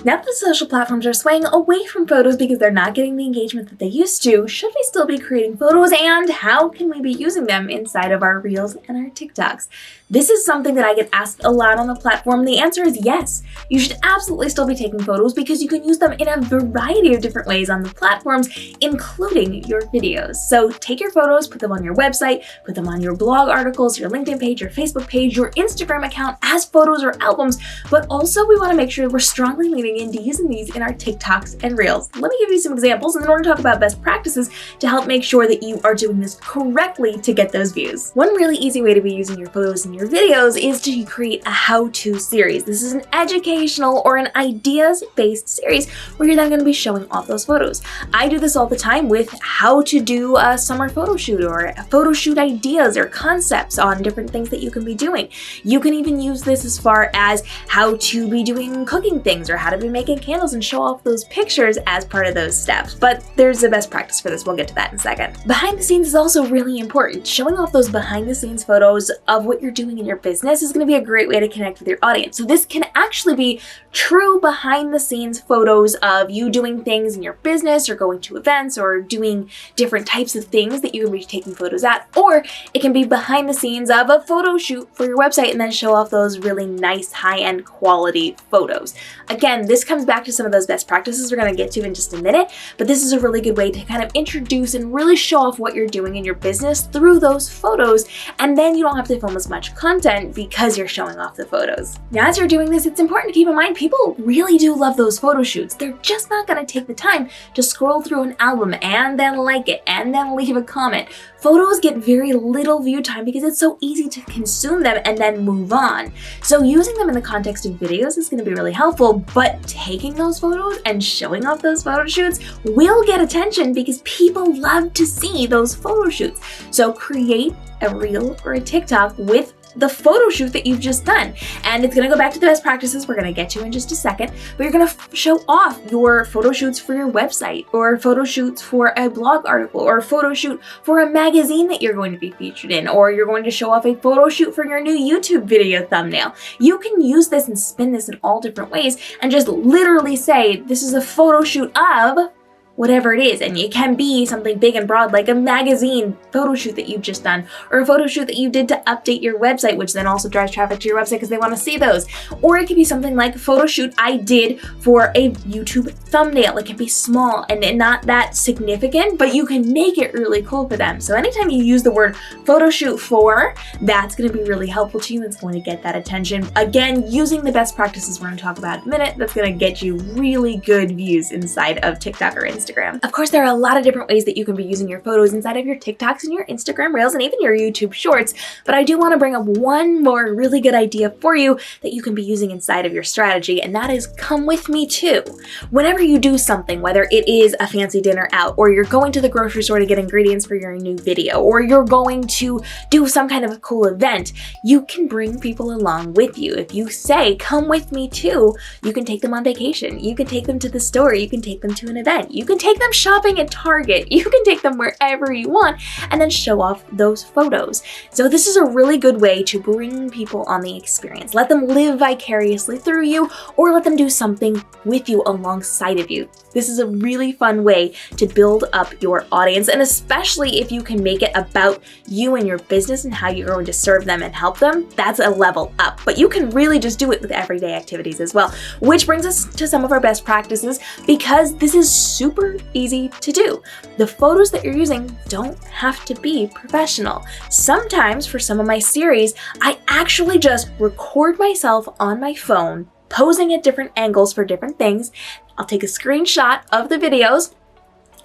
Now that the social platforms are swaying away from photos because they're not getting the engagement that they used to, should we still be creating photos, and how can we be using them inside of our Reels and our TikToks? This is something that I get asked a lot on the platform. The answer is yes. You should absolutely still be taking photos because you can use them in a variety of different ways on the platforms, including your videos. So take your photos, put them on your website, put them on your blog articles, your LinkedIn page, your Facebook page, your Instagram account as photos or albums, but also we want to make sure we're strongly leaning into using these in our TikToks and Reels. Let me give you some examples, and then we're going to talk about best practices to help make sure that you are doing this correctly to get those views. One really easy way to be using your photos in your videos is to create a how-to series. This is an educational or an ideas-based series where you're then going to be showing off those photos. I do this all the time with how to do a summer photo shoot or photo shoot ideas or concepts on different things that you can be doing. You can even use this as far as how to be doing cooking things or how to be making candles and show off those pictures as part of those steps. But there's a best practice for this. We'll get to that in a second. Behind the scenes is also really important. Showing off those behind the scenes photos of what you're doing in your business is going to be a great way to connect with your audience. So this can actually be true behind the scenes photos of you doing things in your business or going to events or doing different types of things that you can be taking photos at, or it can be behind the scenes of a photo shoot for your website and then show off those really nice high-end quality photos. Again, this comes back to some of those best practices we're going to get to in just a minute, but this is a really good way to kind of introduce and really show off what you're doing in your business through those photos, and then you don't have to film as much content because you're showing off the photos. Now, as you're doing this, it's important to keep in mind people really do love those photo shoots. They're just not going to take the time to scroll through an album and then like it and then leave a comment. Photos get very little view time because it's so easy to consume them and then move on. So using them in the context of videos is going to be really helpful, but taking those photos and showing off those photo shoots will get attention because people love to see those photo shoots. So create a reel or a TikTok with the photo shoot that you've just done. And it's going to go back to the best practices we're going to get to in just a second, but you're going to show off your photo shoots for your website or photo shoots for a blog article or a photo shoot for a magazine that you're going to be featured in, or you're going to show off a photo shoot for your new YouTube video thumbnail. You can use this and spin this in all different ways and just literally say, this is a photo shoot of whatever it is, and it can be something big and broad like a magazine photo shoot that you've just done, or a photo shoot that you did to update your website, which then also drives traffic to your website because they want to see those. Or it could be something like a photo shoot I did for a YouTube thumbnail. It can be small and not that significant, but you can make it really cool for them. So anytime you use the word photo shoot for, that's going to be really helpful to you. It's going to get that attention. Again, using the best practices we're going to talk about in a minute, that's going to get you really good views inside of TikTok or Instagram. Of course, there are a lot of different ways that you can be using your photos inside of your TikToks and your Instagram Reels and even your YouTube Shorts, but I do want to bring up one more really good idea for you that you can be using inside of your strategy, and that is come with me too. Whenever you do something, whether it is a fancy dinner out, or you're going to the grocery store to get ingredients for your new video, or you're going to do some kind of a cool event, you can bring people along with you. If you say, come with me too, you can take them on vacation, you can take them to the store, you can take them to an event, you can take them shopping at Target, you can take them wherever you want, and then show off those photos. So this is a really good way to bring people on the experience. Let them live vicariously through you, or let them do something with you alongside of you. This is a really fun way to build up your audience, and especially if you can make it about you and your business and how you're going to serve them and help them, that's a level up. But you can really just do it with everyday activities as well, which brings us to some of our best practices because this is super easy to do. The photos that you're using don't have to be professional. Sometimes for some of my series, I actually just record myself on my phone posing at different angles for different things. I'll take a screenshot of the videos,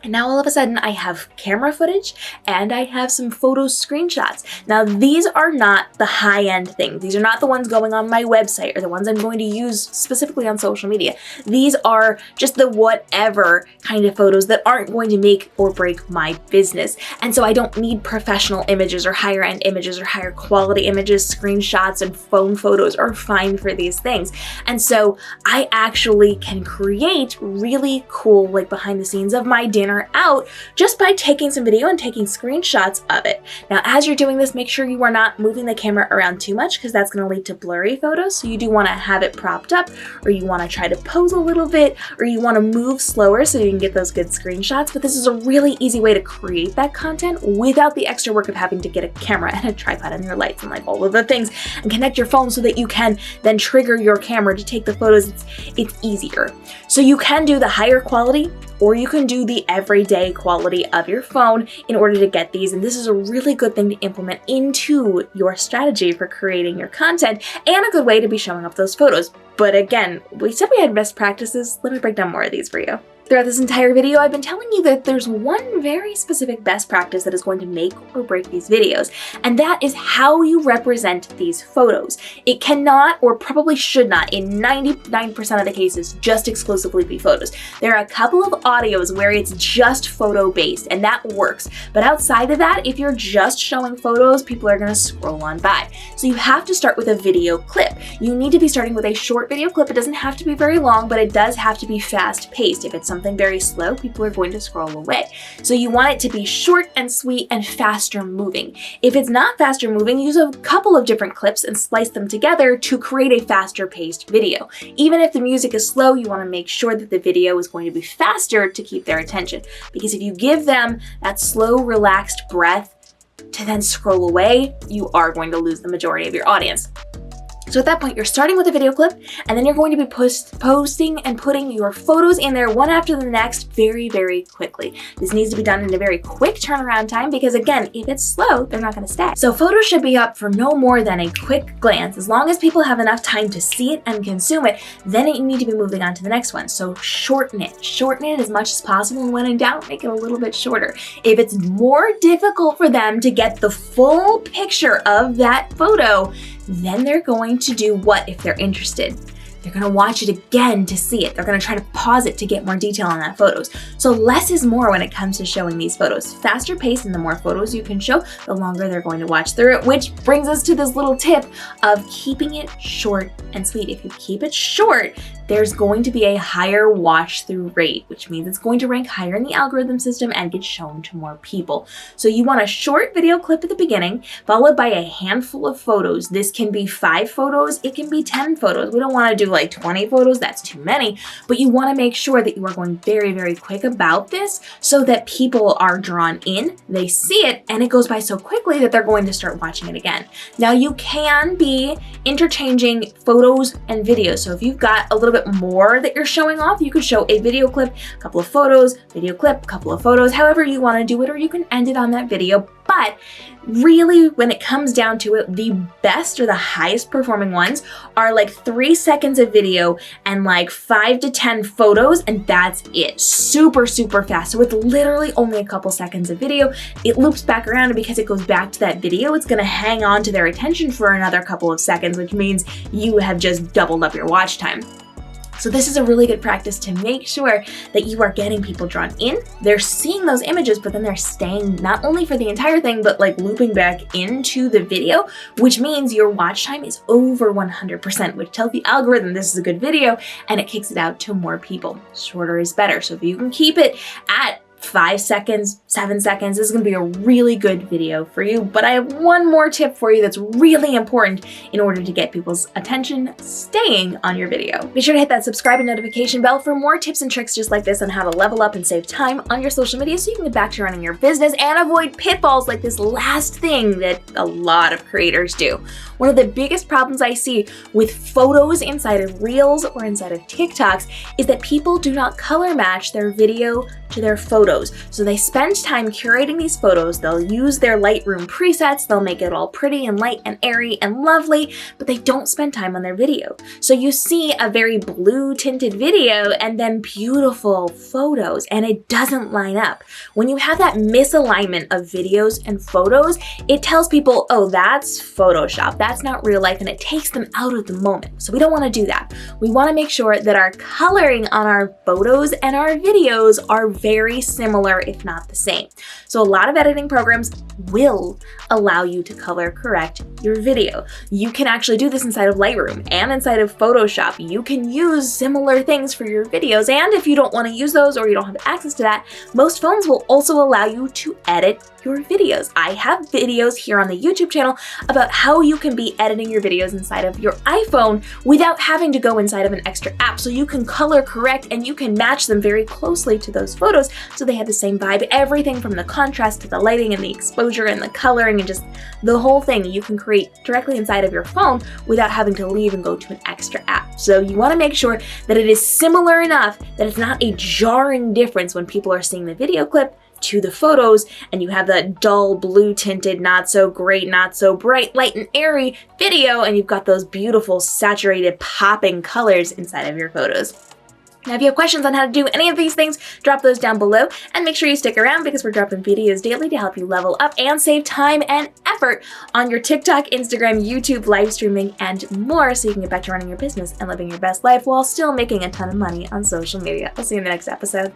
and now all of a sudden I have camera footage and I have some photo screenshots. Now these are not the high-end things. These are not the ones going on my website or the ones I'm going to use specifically on social media. These are just the whatever kind of photos that aren't going to make or break my business. And so I don't need professional images or higher end images or higher quality images. Screenshots and phone photos are fine for these things. And so I actually can create really cool like behind the scenes of my dinner in or out just by taking some video and taking screenshots of it. Now, as you're doing this, make sure you are not moving the camera around too much because that's going to lead to blurry photos. So you do want to have it propped up, or you want to try to pose a little bit, or you want to move slower so you can get those good screenshots. But this is a really easy way to create that content without the extra work of having to get a camera and a tripod and your lights and like all of the things and connect your phone so that you can then trigger your camera to take the photos. It's easier. So you can do the higher quality, or you can do the everyday quality of your phone in order to get these. And this is a really good thing to implement into your strategy for creating your content and a good way to be showing off those photos. But again, we said we had best practices. Let me break down more of these for you. Throughout this entire video, I've been telling you that there's one very specific best practice that is going to make or break these videos, and that is how you represent these photos. It cannot, or probably should not, in 99% of the cases, just exclusively be photos. There are a couple of audios where it's just photo-based, and that works. But outside of that, if you're just showing photos, people are going to scroll on by. So you have to start with a video clip. You need to be starting with a short video clip. It doesn't have to be very long, but it does have to be fast-paced. If it's something very slow, people are going to scroll away. So you want it to be short and sweet and faster moving. If it's not faster moving, use a couple of different clips and splice them together to create a faster paced video. Even if the music is slow, you want to make sure that the video is going to be faster to keep their attention. Because if you give them that slow, relaxed breath to then scroll away, you are going to lose the majority of your audience. So at that point, you're starting with a video clip, and then you're going to be posting and putting your photos in there one after the next very, very quickly. This needs to be done in a very quick turnaround time because, again, if it's slow, they're not going to stay. So photos should be up for no more than a quick glance. As long as people have enough time to see it and consume it, then you need to be moving on to the next one. So shorten it. Shorten it as much as possible, and when in doubt, make it a little bit shorter. If it's more difficult for them to get the full picture of that photo, then they're going to do what if they're interested? They're going to watch it again to see it. They're going to try to pause it to get more detail on that photos. So less is more when it comes to showing these photos. Faster pace, and the more photos you can show, the longer they're going to watch through it, which brings us to this little tip of keeping it short and sweet. If you keep it short, there's going to be a higher watch through rate, which means it's going to rank higher in the algorithm system and get shown to more people. So you want a short video clip at the beginning, followed by a handful of photos. This can be 5 photos, it can be 10 photos. We don't want to do like 20 photos, that's too many, but you want to make sure that you are going very, very quick about this so that people are drawn in, they see it, and it goes by so quickly that they're going to start watching it again. Now you can be interchanging photos and videos. So if you've got a little bit more that you're showing off, you could show a video clip, a couple of photos, video clip, a couple of photos, however you want to do it, or you can end it on that video. But really, when it comes down to it, the best or the highest performing ones are like 3 seconds of video and like 5 to 10 photos, and that's it. Super, super fast. So it's literally only a couple seconds of video. It loops back around, and because it goes back to that video, it's going to hang on to their attention for another couple of seconds, which means you have just doubled up your watch time. So this is a really good practice to make sure that you are getting people drawn in. They're seeing those images, but then they're staying not only for the entire thing, but like looping back into the video, which means your watch time is over 100%, which tells the algorithm this is a good video, and it kicks it out to more people. Shorter is better. So if you can keep it at 5 seconds, 7 seconds, this is going to be a really good video for you. But I have one more tip for you that's really important in order to get people's attention staying on your video. Be sure to hit that subscribe and notification bell for more tips and tricks just like this on how to level up and save time on your social media so you can get back to running your business and avoid pitfalls like this last thing that a lot of creators do. One of the biggest problems I see with photos inside of Reels or inside of TikToks is that people do not color match their video to their photos. So they spend time curating these photos, they'll use their Lightroom presets, they'll make it all pretty and light and airy and lovely, but they don't spend time on their video. So you see a very blue tinted video and then beautiful photos, and it doesn't line up. When you have that misalignment of videos and photos, it tells people, oh, that's Photoshop, that's not real life, and it takes them out of the moment. So we don't want to do that. We want to make sure that our coloring on our photos and our videos are very similar, if not the same. So a lot of editing programs will allow you to color correct your video. You can actually do this inside of Lightroom and inside of Photoshop. You can use similar things for your videos, and if you don't want to use those or you don't have access to that, most phones will also allow you to edit your videos. I have videos here on the YouTube channel about how you can be editing your videos inside of your iPhone without having to go inside of an extra app, so you can color correct and you can match them very closely to those photos so they have the same vibe. Everything from the contrast to the lighting and the exposure and the coloring and just the whole thing you can create directly inside of your phone without having to leave and go to an extra app. So you want to make sure that it is similar enough that it's not a jarring difference when people are seeing the video clip to the photos and you have that dull blue tinted, not so great, not so bright, light and airy video, and you've got those beautiful saturated popping colors inside of your photos. Now, if you have questions on how to do any of these things, drop those down below and make sure you stick around because we're dropping videos daily to help you level up and save time and effort on your TikTok, Instagram, YouTube, live streaming, and more so you can get back to running your business and living your best life while still making a ton of money on social media. I'll see you in the next episode.